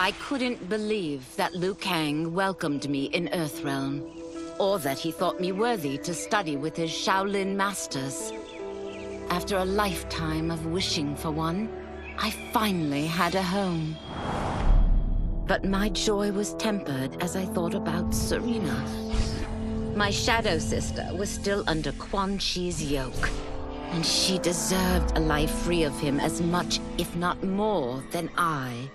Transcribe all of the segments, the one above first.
I couldn't believe that Liu Kang welcomed me in Earthrealm, or that he thought me worthy to study with his Shaolin masters. After a lifetime of wishing for one, I finally had a home. But my joy was tempered as I thought about Serena. My shadow sister was still under Quan Chi's yoke, and she deserved a life free of him as much, if not more, than I.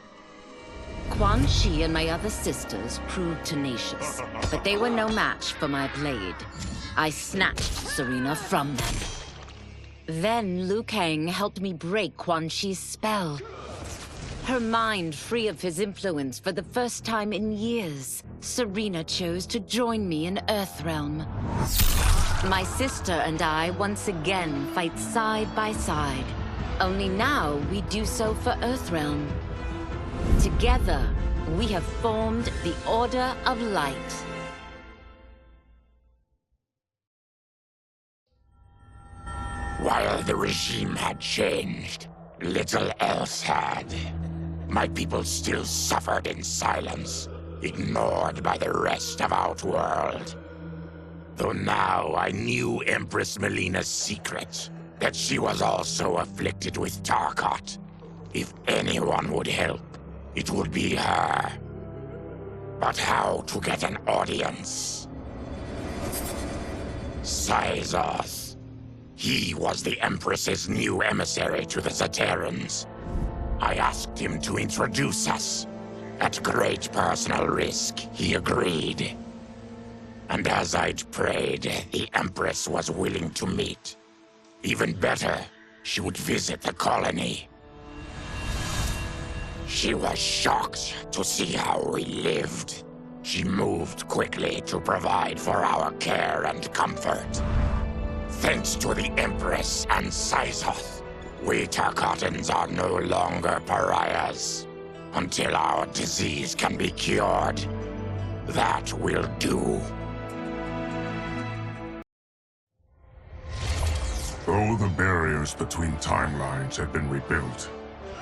Quan Chi and my other sisters proved tenacious, but they were no match for my blade. I snatched Serena from them. Then Liu Kang helped me break Quan Chi's spell. Her mind free of his influence for the first time in years, Serena chose to join me in Earthrealm. My sister and I once again fight side by side. Only now we do so for Earthrealm. Together, we have formed the Order of Light. While the regime had changed, little else had. My people still suffered in silence, ignored by the rest of Outworld. Though now I knew Empress Melina's secret, that she was also afflicted with Tarkat. If anyone would help, it would be her. But how to get an audience? Syzoth. He was the Empress's new emissary to the Zaterrans. I asked him to introduce us. At great personal risk, he agreed. And as I'd prayed, the Empress was willing to meet. Even better, she would visit the colony. She was shocked to see how we lived. She moved quickly to provide for our care and comfort. Thanks to the Empress and Syzoth, we Tarkatans are no longer pariahs. Until our disease can be cured, that will do. Though the barriers between timelines had been rebuilt,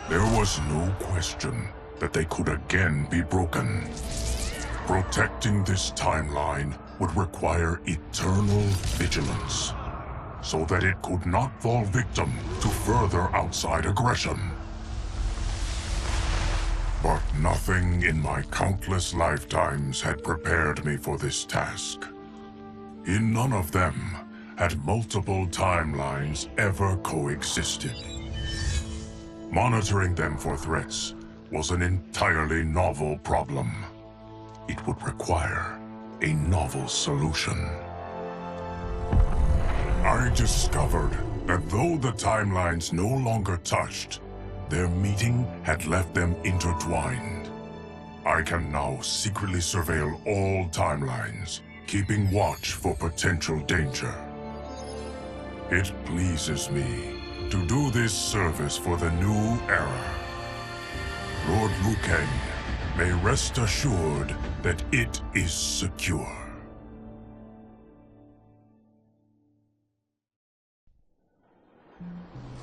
there was no question that they could again be broken. Protecting this timeline would require eternal vigilance, so that it could not fall victim to further outside aggression. But nothing in my countless lifetimes had prepared me for this task. In none of them had multiple timelines ever coexisted. Monitoring them for threats was an entirely novel problem. It would require a novel solution. I discovered that though the timelines no longer touched, their meeting had left them intertwined. I can now secretly surveil all timelines, keeping watch for potential danger. It pleases me to do this service for the new era. Lord Liu Kang may rest assured that it is secure.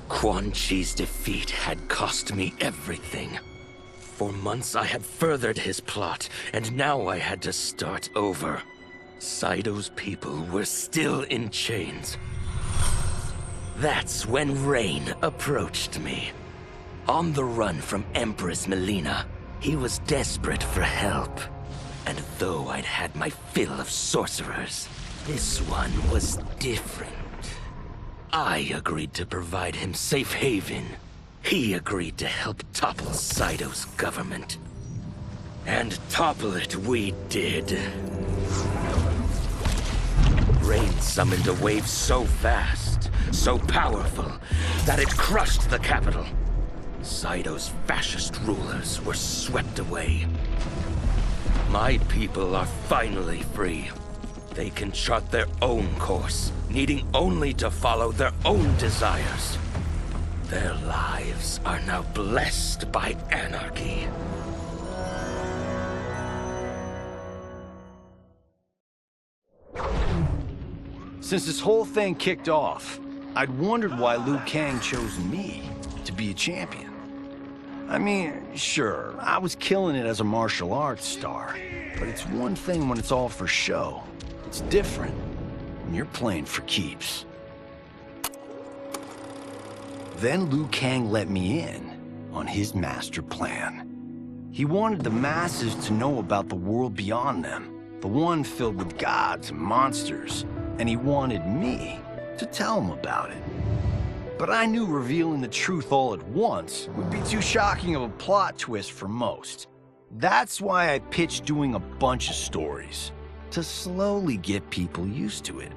Quan Chi's defeat had cost me everything. For months I had furthered his plot, and now I had to start over. Saito's people were still in chains. That's when Rain approached me. On the run from Empress Melina, he was desperate for help. And though I'd had my fill of sorcerers, this one was different. I agreed to provide him safe haven. He agreed to help topple Saito's government. And topple it we did. Rain summoned a wave so fast, so powerful, that it crushed the capital. Saito's fascist rulers were swept away. My people are finally free. They can chart their own course, needing only to follow their own desires. Their lives are now blessed by anarchy. Since this whole thing kicked off, I'd wondered why Liu Kang chose me to be a champion. I mean, sure, I was killing it as a martial arts star, but it's one thing when it's all for show. It's different when you're playing for keeps. Then Liu Kang let me in on his master plan. He wanted the masses to know about the world beyond them, the one filled with gods and monsters, and he wanted me to tell them about it. But I knew revealing the truth all at once would be too shocking of a plot twist for most. That's why I pitched doing a bunch of stories, to slowly get people used to it.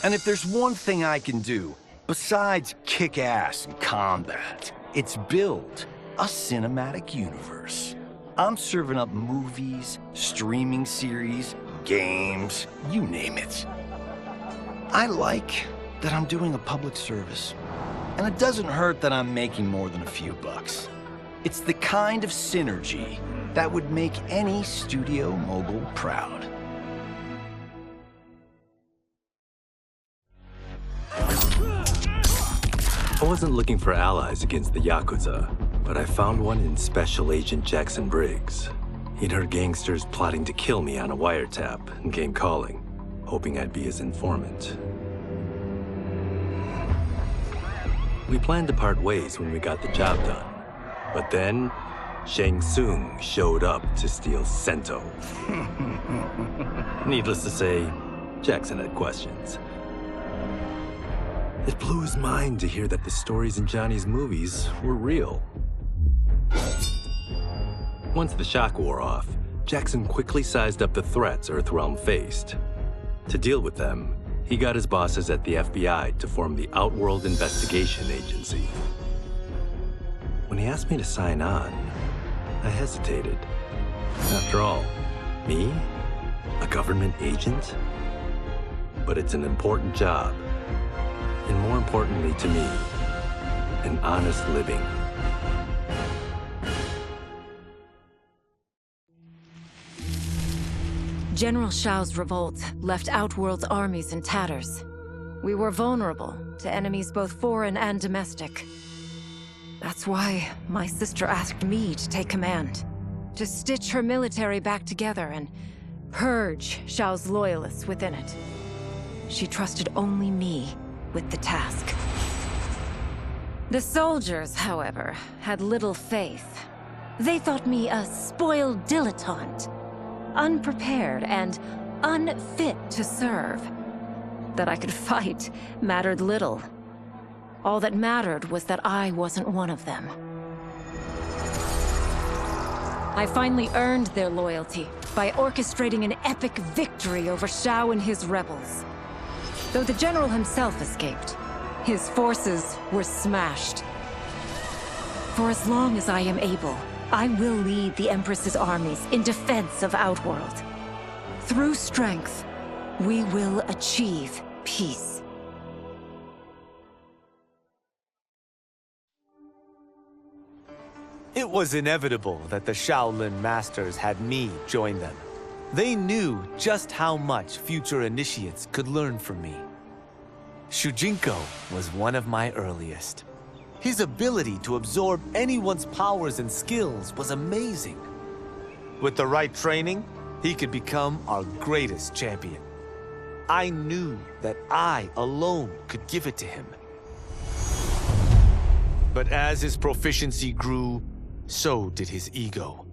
And if there's one thing I can do, besides kick ass in combat, it's build a cinematic universe. I'm serving up movies, streaming series, games, you name it. I like that I'm doing a public service. And it doesn't hurt that I'm making more than a few bucks. It's the kind of synergy that would make any studio mogul proud. I wasn't looking for allies against the Yakuza, but I found one in Special Agent Jackson Briggs. He'd heard gangsters plotting to kill me on a wiretap and came calling, hoping I'd be his informant. We planned to part ways when we got the job done. But then, Shang Tsung showed up to steal Sento. Needless to say, Jackson had questions. It blew his mind to hear that the stories in Johnny's movies were real. Once the shock wore off, Jackson quickly sized up the threats Earthrealm faced. To deal with them, he got his bosses at the FBI to form the Outworld Investigation Agency. When he asked me to sign on, I hesitated. After all, me? A government agent? But it's an important job. And more importantly to me, an honest living. General Shao's revolt left Outworld's armies in tatters. We were vulnerable to enemies both foreign and domestic. That's why my sister asked me to take command, to stitch her military back together and purge Shao's loyalists within it. She trusted only me with the task. The soldiers, however, had little faith. They thought me a spoiled dilettante, unprepared and unfit to serve. That I could fight mattered little. All that mattered was that I wasn't one of them. I finally earned their loyalty by orchestrating an epic victory over Shao and his rebels. Though the general himself escaped, his forces were smashed. For as long as I am able, I will lead the Empress's armies in defense of Outworld. Through strength, we will achieve peace. It was inevitable that the Shaolin Masters had me join them. They knew just how much future initiates could learn from me. Shujinko was one of my earliest. His ability to absorb anyone's powers and skills was amazing. With the right training, he could become our greatest champion. I knew that I alone could give it to him. But as his proficiency grew, so did his ego.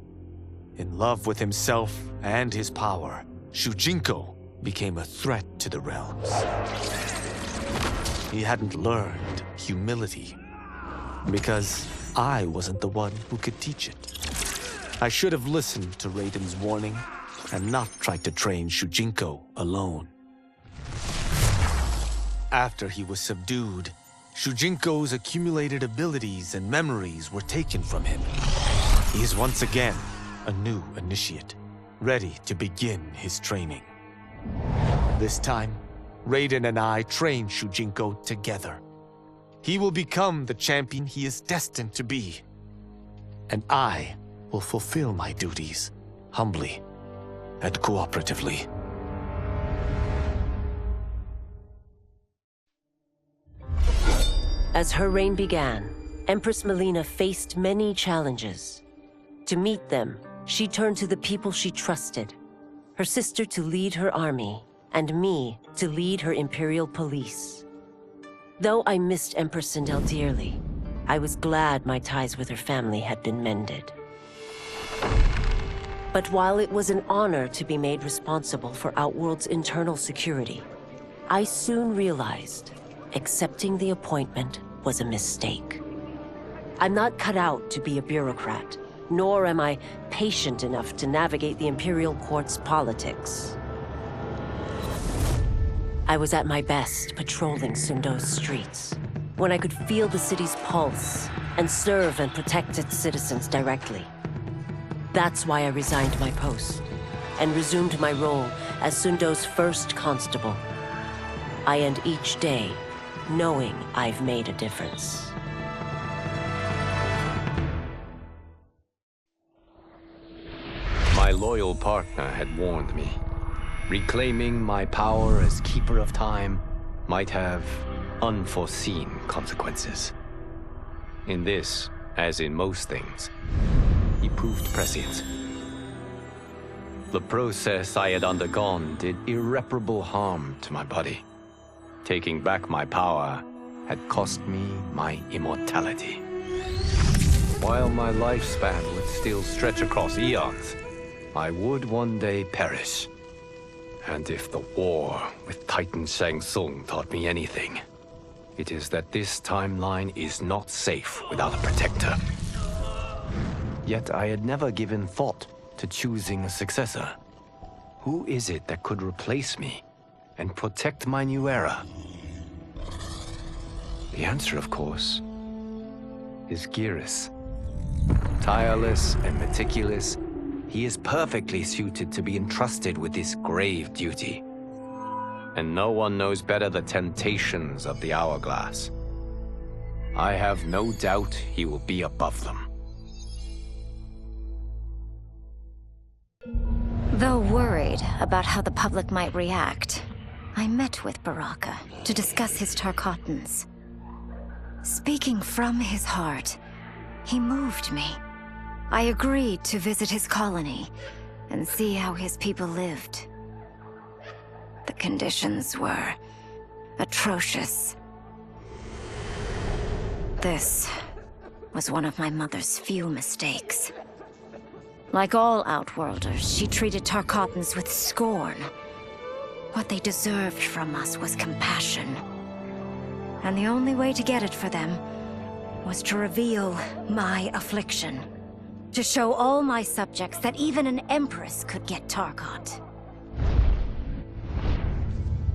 In love with himself and his power, Shujinko became a threat to the realms. He hadn't learned humility, because I wasn't the one who could teach it. I should have listened to Raiden's warning and not tried to train Shujinko alone. After he was subdued, Shujinko's accumulated abilities and memories were taken from him. He is once again a new initiate, ready to begin his training. This time, Raiden and I train Shujinko together. He will become the champion he is destined to be. And I will fulfill my duties, humbly and cooperatively. As her reign began, Empress Melina faced many challenges. To meet them, she turned to the people she trusted. Her sister to lead her army, and me to lead her Imperial police. Though I missed Empress Sindel dearly, I was glad my ties with her family had been mended. But while it was an honor to be made responsible for Outworld's internal security, I soon realized accepting the appointment was a mistake. I'm not cut out to be a bureaucrat, nor am I patient enough to navigate the Imperial Court's politics. I was at my best patrolling Sundo's streets, when I could feel the city's pulse and serve and protect its citizens directly. That's why I resigned my post and resumed my role as Sundo's first constable. I end each day knowing I've made a difference. My loyal partner had warned me. Reclaiming my power as Keeper of Time might have unforeseen consequences. In this, as in most things, he proved prescient. The process I had undergone did irreparable harm to my body. Taking back my power had cost me my immortality. While my lifespan would still stretch across eons, I would one day perish. And if the war with Titan Shang Tsung taught me anything, it is that this timeline is not safe without a protector. Yet I had never given thought to choosing a successor. Who is it that could replace me and protect my new era? The answer, of course, is Geras. Tireless and meticulous, he is perfectly suited to be entrusted with this grave duty. And no one knows better the temptations of the hourglass. I have no doubt he will be above them. Though worried about how the public might react, I met with Baraka to discuss his Tarkatans. Speaking from his heart, he moved me. I agreed to visit his colony and see how his people lived. The conditions were atrocious. This was one of my mother's few mistakes. Like all Outworlders, she treated Tarkatans with scorn. What they deserved from us was compassion. And the only way to get it for them was to reveal my affliction. To show all my subjects that even an empress could get Tarkat.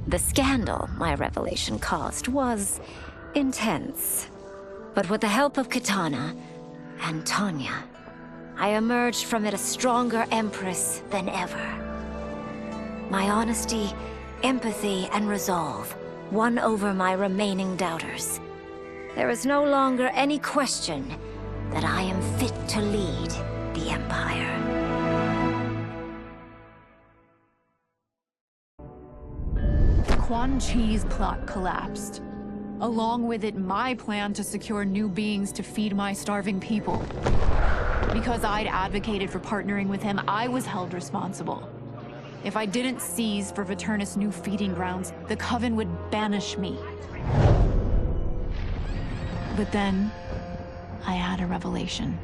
The scandal my revelation caused was intense. But with the help of Kitana and Tanya, I emerged from it a stronger empress than ever. My honesty, empathy, and resolve won over my remaining doubters. There is no longer any question that I am fit to lead the Empire. Quan Chi's plot collapsed. Along with it, my plan to secure new beings to feed my starving people. Because I'd advocated for partnering with him, I was held responsible. If I didn't seize for Viternus' new feeding grounds, the Coven would banish me. But then, I had a revelation.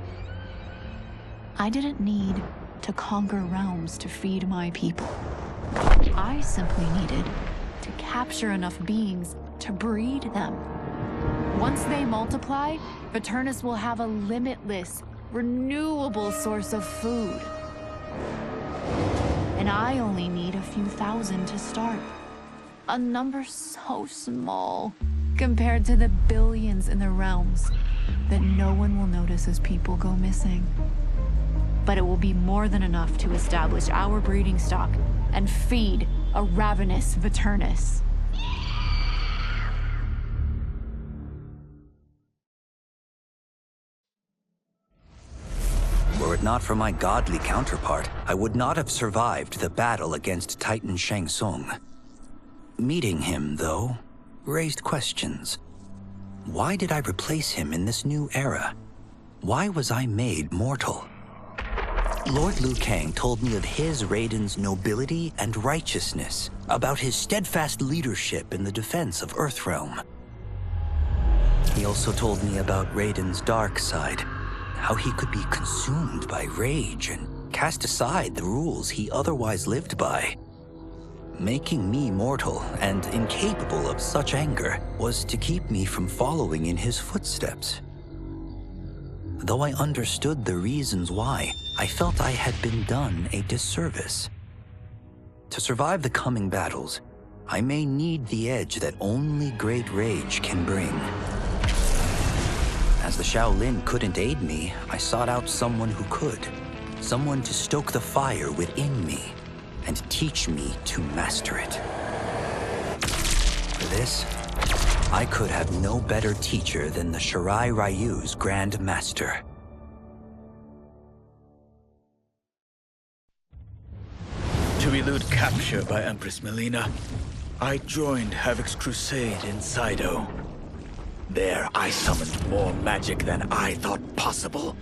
I didn't need to conquer realms to feed my people. I simply needed to capture enough beings to breed them. Once they multiply, Viternus will have a limitless, renewable source of food. And I only need a few thousand to start. A number so small compared to the billions in the realms that no one will notice as people go missing. But it will be more than enough to establish our breeding stock and feed a ravenous Viternus. Were it not for my godly counterpart, I would not have survived the battle against Titan Shang Tsung. Meeting him, though, raised questions. Why did I replace him in this new era? Why was I made mortal? Lord Liu Kang told me of his Raiden's nobility and righteousness, about his steadfast leadership in the defense of Earthrealm. He also told me about Raiden's dark side, how he could be consumed by rage and cast aside the rules he otherwise lived by. Making me mortal and incapable of such anger was to keep me from following in his footsteps. Though I understood the reasons why, I felt I had been done a disservice. To survive the coming battles, I may need the edge that only great rage can bring. As the Shaolin couldn't aid me, I sought out someone who could. Someone to stoke the fire within me and teach me to master it. For this, I could have no better teacher than the Shirai Ryu's Grand Master. To elude capture by Empress Melina, I joined Havoc's crusade in Saido. There, I summoned more magic than I thought possible,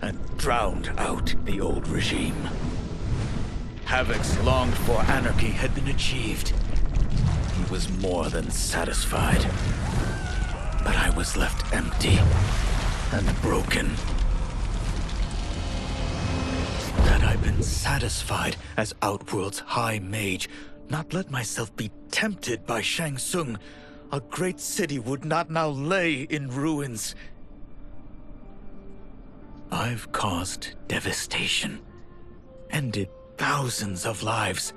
and drowned out the old regime. Havoc's longed-for anarchy had been achieved. He was more than satisfied. But I was left empty and broken. Had I been satisfied as Outworld's High Mage, not let myself be tempted by Shang Tsung, a great city would not now lay in ruins. I've caused devastation, ended thousands of lives,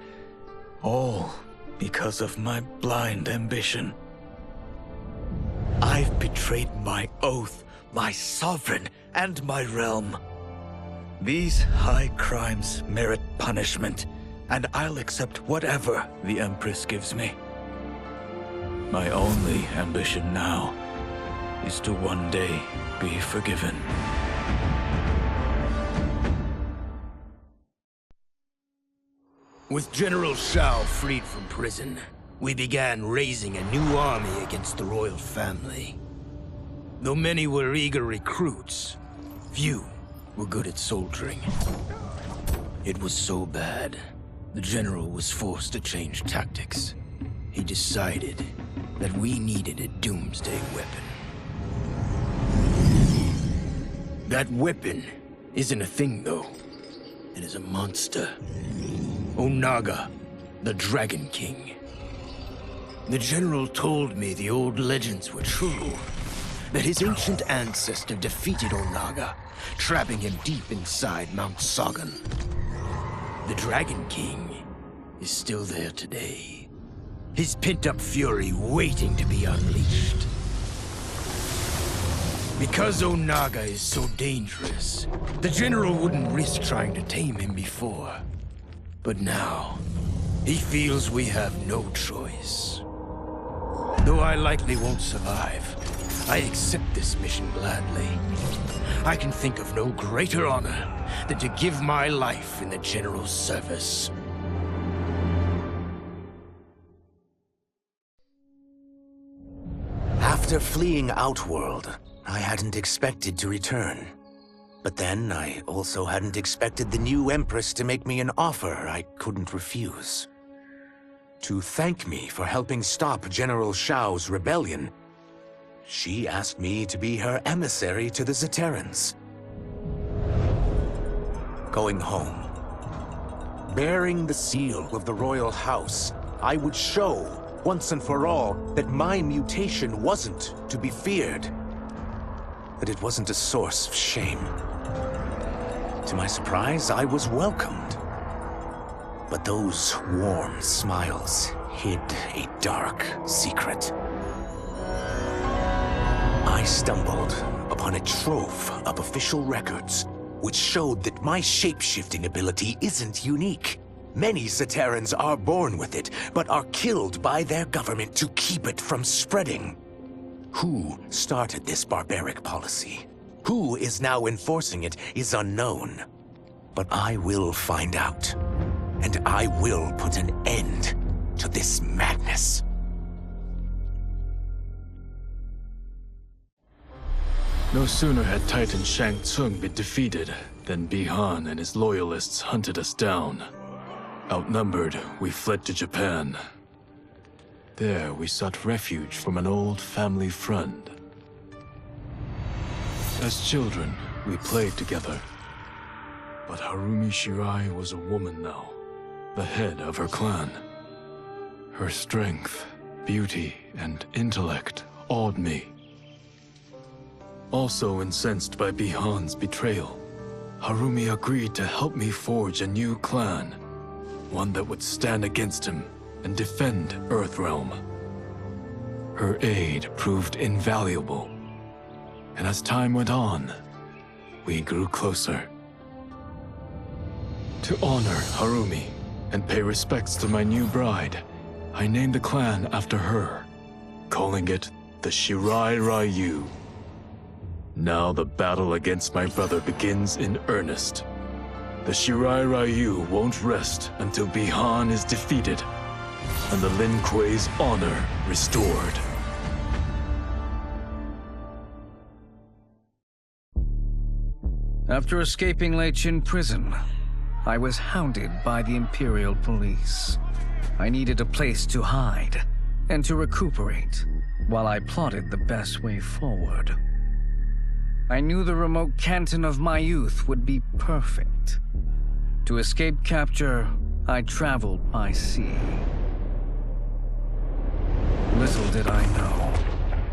all because of my blind ambition. I've betrayed my oath, my sovereign, and my realm. These high crimes merit punishment, and I'll accept whatever the Empress gives me. My only ambition now is to one day be forgiven. With General Shao freed from prison, we began raising a new army against the royal family. Though many were eager recruits, few were good at soldiering. It was so bad, the general was forced to change tactics. He decided that we needed a doomsday weapon. That weapon isn't a thing, though. It is a monster. Onaga, the Dragon King. The general told me the old legends were true, that his ancient ancestor defeated Onaga, trapping him deep inside Mount Sagan. The Dragon King is still there today, his pent-up fury waiting to be unleashed. Because Onaga is so dangerous, the general wouldn't risk trying to tame him before. But now, he feels we have no choice. Though I likely won't survive, I accept this mission gladly. I can think of no greater honor than to give my life in the general's service. After fleeing Outworld, I hadn't expected to return. But then, I also hadn't expected the new Empress to make me an offer I couldn't refuse. To thank me for helping stop General Shao's rebellion, she asked me to be her emissary to the Zaterrans. Going home, bearing the seal of the royal house, I would show, once and for all, that my mutation wasn't to be feared. That it wasn't a source of shame. To my surprise, I was welcomed. But those warm smiles hid a dark secret. I stumbled upon a trove of official records, which showed that my shape-shifting ability isn't unique. Many Zaterrans are born with it, but are killed by their government to keep it from spreading. Who started this barbaric policy? Who is now enforcing it is unknown. But I will find out. And I will put an end to this madness. No sooner had Titan Shang Tsung been defeated than Bi-Han and his loyalists hunted us down. Outnumbered, we fled to Japan. There, we sought refuge from an old family friend. As children, we played together. But Harumi Shirai was a woman now, the head of her clan. Her strength, beauty, and intellect awed me. Also incensed by Bi-Han's betrayal, Harumi agreed to help me forge a new clan, one that would stand against him and defend Earthrealm. Her aid proved invaluable, and as time went on, we grew closer. To honor Harumi and pay respects to my new bride, I named the clan after her, calling it the Shirai Ryu. Now the battle against my brother begins in earnest. The Shirai Ryu won't rest until Bi-Han is defeated and the Lin Kuei's honor restored. After escaping Lei Chin prison, I was hounded by the Imperial Police. I needed a place to hide and to recuperate while I plotted the best way forward. I knew the remote canton of my youth would be perfect. To escape capture, I traveled by sea. Little did I know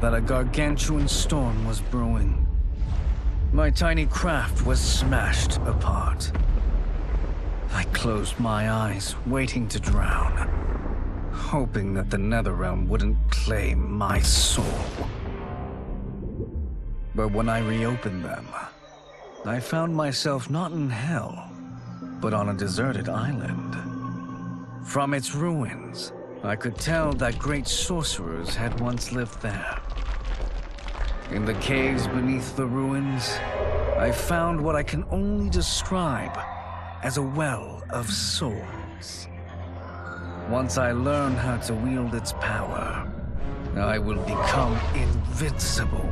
that a gargantuan storm was brewing. My tiny craft was smashed apart. I closed my eyes, waiting to drown, hoping that the Netherrealm wouldn't claim my soul. But when I reopened them, I found myself not in hell, but on a deserted island. From its ruins, I could tell that great sorcerers had once lived there. In the caves beneath the ruins, I found what I can only describe as a well of souls. Once I learn how to wield its power, I will become invincible.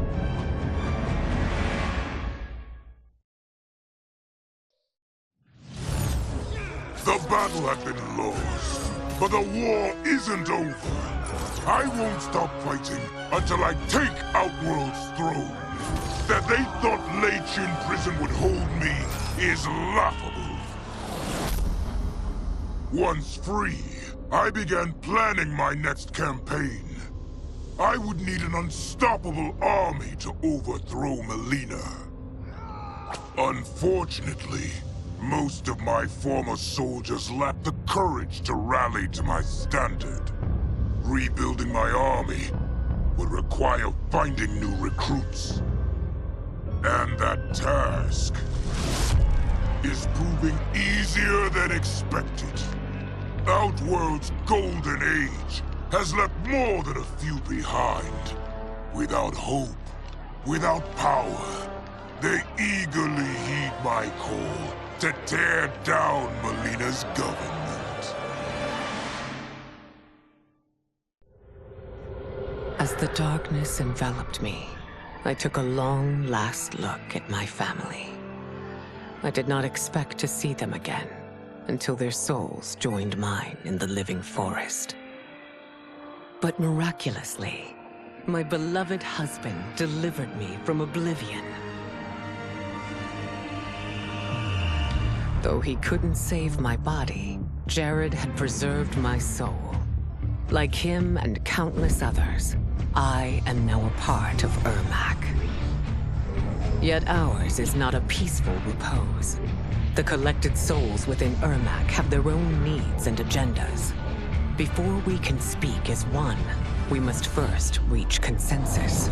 The battle had been lost, but the war isn't over. I won't stop fighting until I take Outworld's throne. That they thought Lei Chin prison would hold me is laughable. Once free, I began planning my next campaign. I would need an unstoppable army to overthrow Melina. Unfortunately, most of my former soldiers lacked the courage to rally to my standard. Rebuilding my army would require finding new recruits. And that task is proving easier than expected. Outworld's golden age has left more than a few behind. Without hope, without power, they eagerly heed my call to tear down Melina's government. As the darkness enveloped me, I took a long last look at my family. I did not expect to see them again until their souls joined mine in the living forest. But miraculously, my beloved husband delivered me from oblivion. Though he couldn't save my body, Jared had preserved my soul. Like him and countless others, I am now a part of Ermac. Yet ours is not a peaceful repose. The collected souls within Ermac have their own needs and agendas. Before we can speak as one, we must first reach consensus.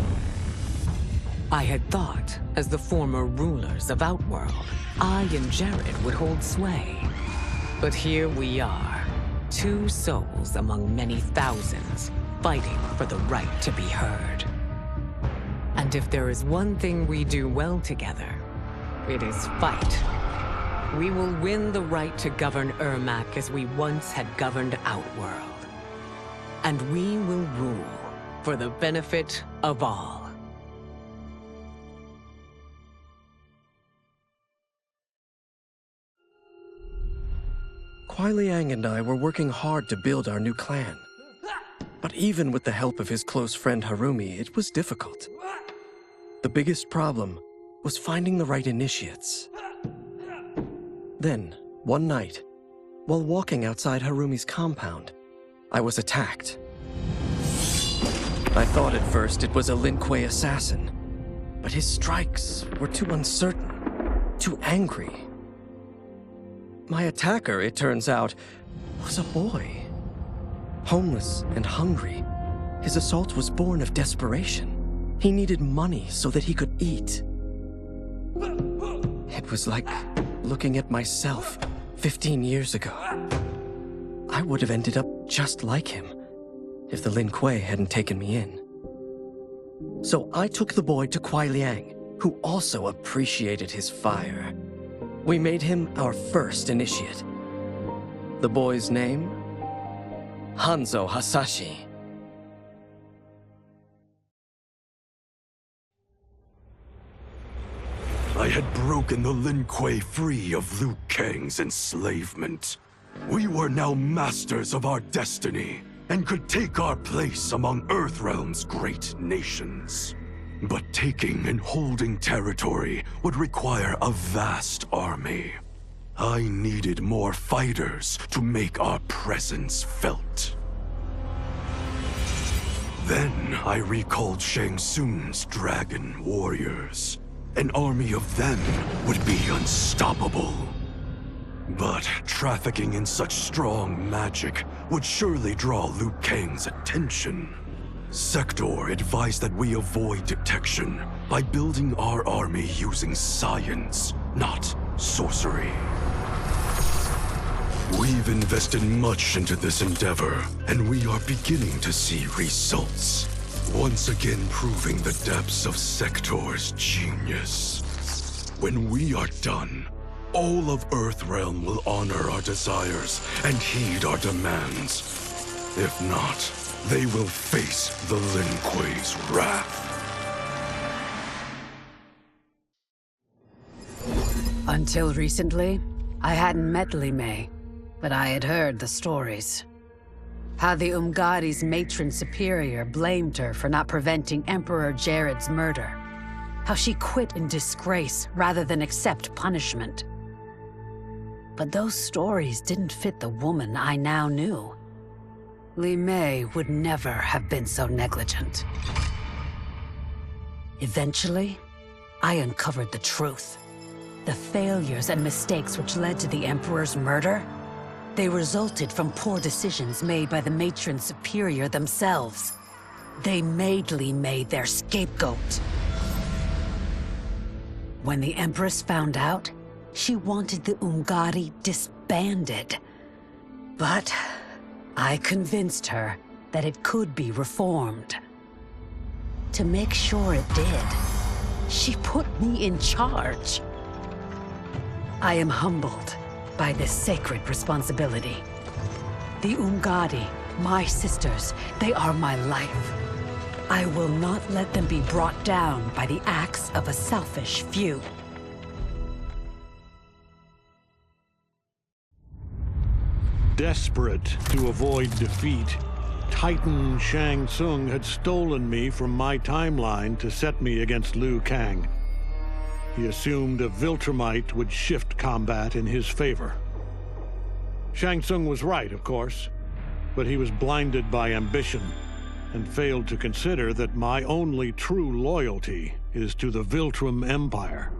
I had thought, as the former rulers of Outworld, I and Jared would hold sway. But here we are, two souls among many thousands, fighting for the right to be heard. And if there is one thing we do well together, it is fight. We will win the right to govern Ermac as we once had governed Outworld. And we will rule for the benefit of all. Kuai Liang and I were working hard to build our new clan. But even with the help of his close friend Harumi, it was difficult. The biggest problem was finding the right initiates. Then, one night, while walking outside Harumi's compound, I was attacked. I thought at first it was a Lin Kuei assassin, but his strikes were too uncertain, too angry. My attacker, it turns out, was a boy. Homeless and hungry, his assault was born of desperation. He needed money so that he could eat. It was like looking at myself 15 years ago. I would have ended up just like him if the Lin Kuei hadn't taken me in. So I took the boy to Kuai Liang, who also appreciated his fire. We made him our first initiate. The boy's name? Hanzo Hasashi. I had broken the Lin Kuei free of Liu Kang's enslavement. We were now masters of our destiny, and could take our place among Earthrealm's great nations. But taking and holding territory would require a vast army. I needed more fighters to make our presence felt. Then I recalled Shang Tsung's dragon warriors. An army of them would be unstoppable. But trafficking in such strong magic would surely draw Liu Kang's attention. Sector advised that we avoid detection by building our army using science, not sorcery. We've invested much into this endeavor, and we are beginning to see results. Once again proving the depths of Sector's genius. When we are done, all of Earthrealm will honor our desires and heed our demands. If not, they will face the Lin Kuei's wrath. Until recently, I hadn't met Li Mei, but I had heard the stories. How the Umgadi's matron superior blamed her for not preventing Emperor Jared's murder. How she quit in disgrace rather than accept punishment. But those stories didn't fit the woman I now knew. Li Mei would never have been so negligent. Eventually, I uncovered the truth. The failures and mistakes which led to the Emperor's murder, they resulted from poor decisions made by the matron superior themselves. They made Li Mei their scapegoat. When the Empress found out, she wanted the Umgadi disbanded. But I convinced her that it could be reformed. To make sure it did, she put me in charge. I am humbled by this sacred responsibility. The Umgadi, my sisters, they are my life. I will not let them be brought down by the acts of a selfish few. Desperate to avoid defeat, Titan Shang Tsung had stolen me from my timeline to set me against Liu Kang. He assumed a Viltrumite would shift combat in his favor. Shang Tsung was right, of course, but he was blinded by ambition and failed to consider that my only true loyalty is to the Viltrum Empire.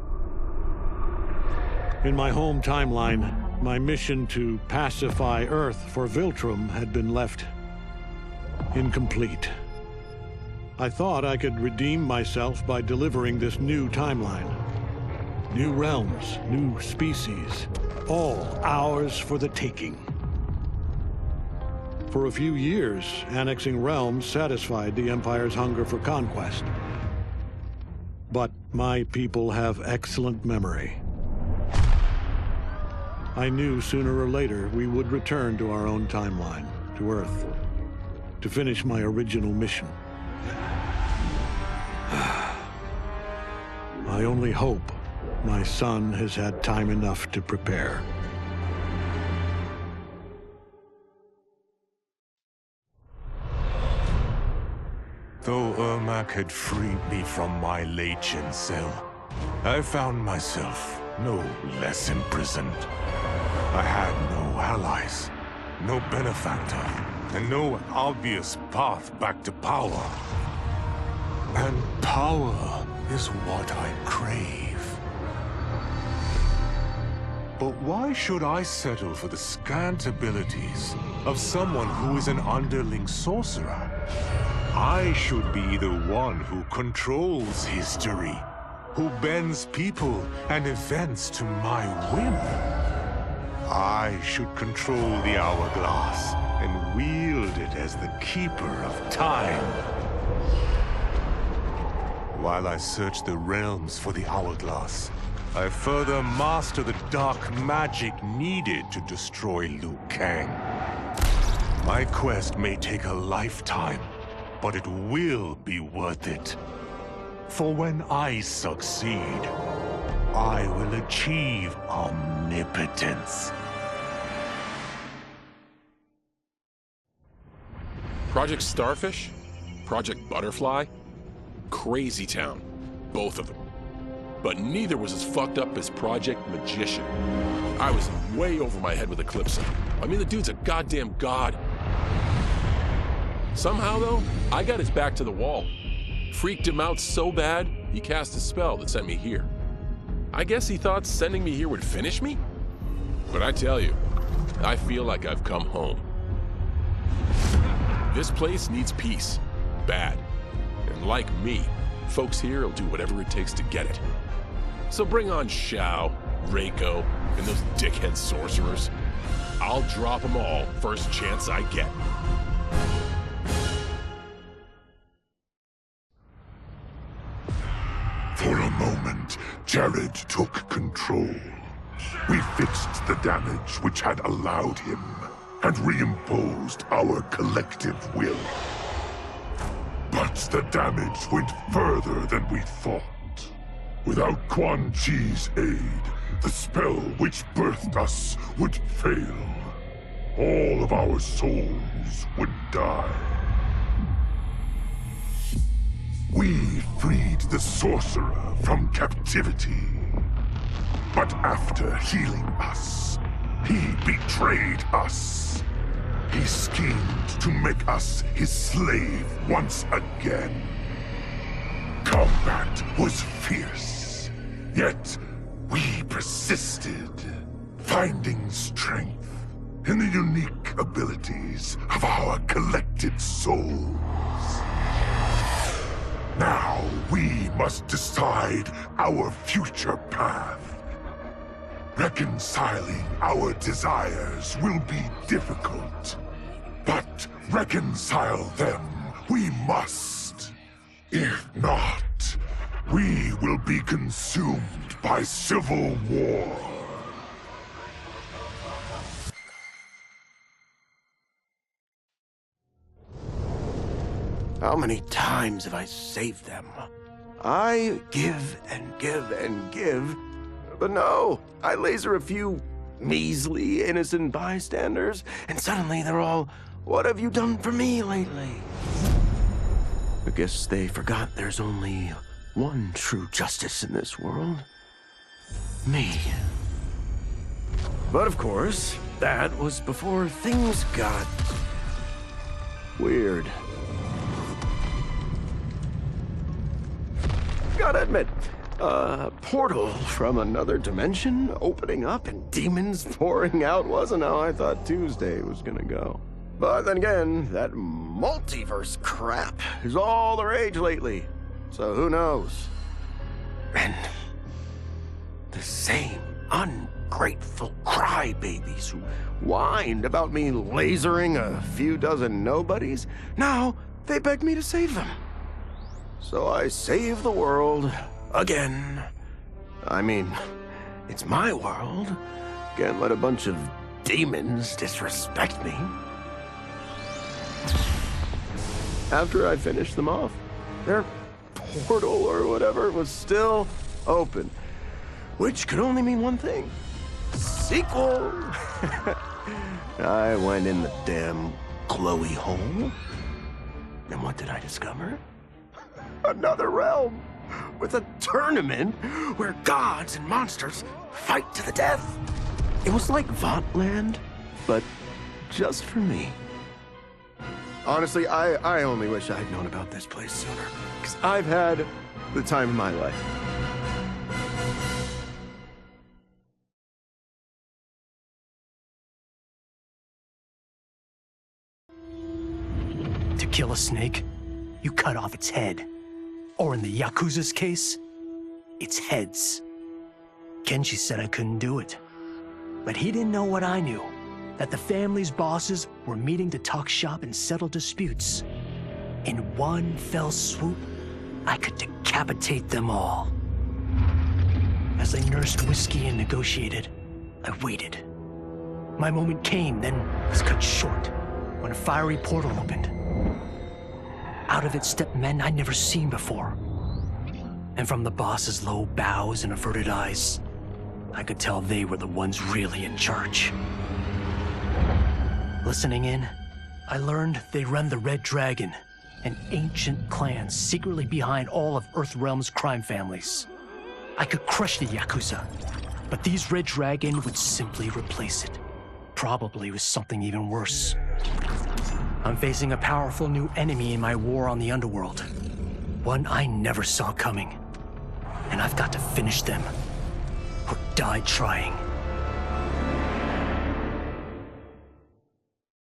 In my home timeline, my mission to pacify Earth for Viltrum had been left incomplete. I thought I could redeem myself by delivering this new timeline. New realms, new species, all ours for the taking. For a few years, annexing realms satisfied the Empire's hunger for conquest. But my people have excellent memory. I knew sooner or later we would return to our own timeline, to Earth, to finish my original mission. I only hope my son has had time enough to prepare. Ermac had freed me from my Legion cell, I found myself no less imprisoned. I had no allies, no benefactor, and no obvious path back to power. And power is what I crave. But why should I settle for the scant abilities of someone who is an underling sorcerer? I should be the one who controls history, who bends people and events to my whim. I should control the hourglass and wield it as the keeper of time. While I search the realms for the hourglass, I further master the dark magic needed to destroy Liu Kang. My quest may take a lifetime, but it will be worth it. For when I succeed, I will achieve omnipotence. Project Starfish? Project Butterfly? Crazy Town. Both of them. But neither was as fucked up as Project Magician. I was way over my head with Eclipse. I mean, the dude's a goddamn god. Somehow, though, I got his back to the wall. Freaked him out so bad, he cast a spell that sent me here. I guess he thought sending me here would finish me? But I tell you, I feel like I've come home. This place needs peace. Bad. And like me, folks here will do whatever it takes to get it. So bring on Shao, Reiko, and those dickhead sorcerers. I'll drop them all first chance I get. For a moment, Jared took control. We fixed the damage which had allowed him, and reimposed our collective will. But the damage went further than we thought. Without Quan Chi's aid, the spell which birthed us would fail. All of our souls would die. We freed the sorcerer from captivity. But after healing us, he betrayed us. He schemed to make us his slave once again. Combat was fierce, yet we persisted, finding strength in the unique abilities of our collected souls. Now we must decide our future path. Reconciling our desires will be difficult, but reconcile them we must. If not, we will be consumed by civil war. How many times have I saved them? I give and give and give, but no, I laser a few measly innocent bystanders, and suddenly they're all, "What have you done for me lately?" I guess they forgot there's only one true justice in this world. Me. But of course, that was before things got weird. Gotta admit, a portal from another dimension opening up and demons pouring out wasn't how I thought Tuesday was gonna go. But then again, that multiverse crap is all the rage lately, so who knows? And the same ungrateful crybabies who whined about me lasering a few dozen nobodies, now they beg me to save them. So I save the world again. I mean, it's my world. Can't let a bunch of demons disrespect me. After I finished them off, their portal or whatever was still open, which could only mean one thing: sequel. I went in the damn glowy hole, and what did I discover? Another realm with a tournament where gods and monsters fight to the death. It was like Votland, but just for me. Honestly, I only wish I had known about this place sooner, because I've had the time of my life. To kill a snake, you cut off its head. Or in the Yakuza's case, its heads. Kenji said I couldn't do it. But he didn't know what I knew. That the family's bosses were meeting to talk shop and settle disputes. In one fell swoop, I could decapitate them all. As they nursed whiskey and negotiated, I waited. My moment came, then was cut short when a fiery portal opened. Out of it stepped men I'd never seen before. And from the boss's low bows and averted eyes, I could tell they were the ones really in charge. Listening in, I learned they run the Red Dragon, an ancient clan secretly behind all of Earthrealm's crime families. I could crush the Yakuza, but these Red Dragon would simply replace it. Probably with something even worse. I'm facing a powerful new enemy in my war on the underworld. One I never saw coming. And I've got to finish them, or die trying.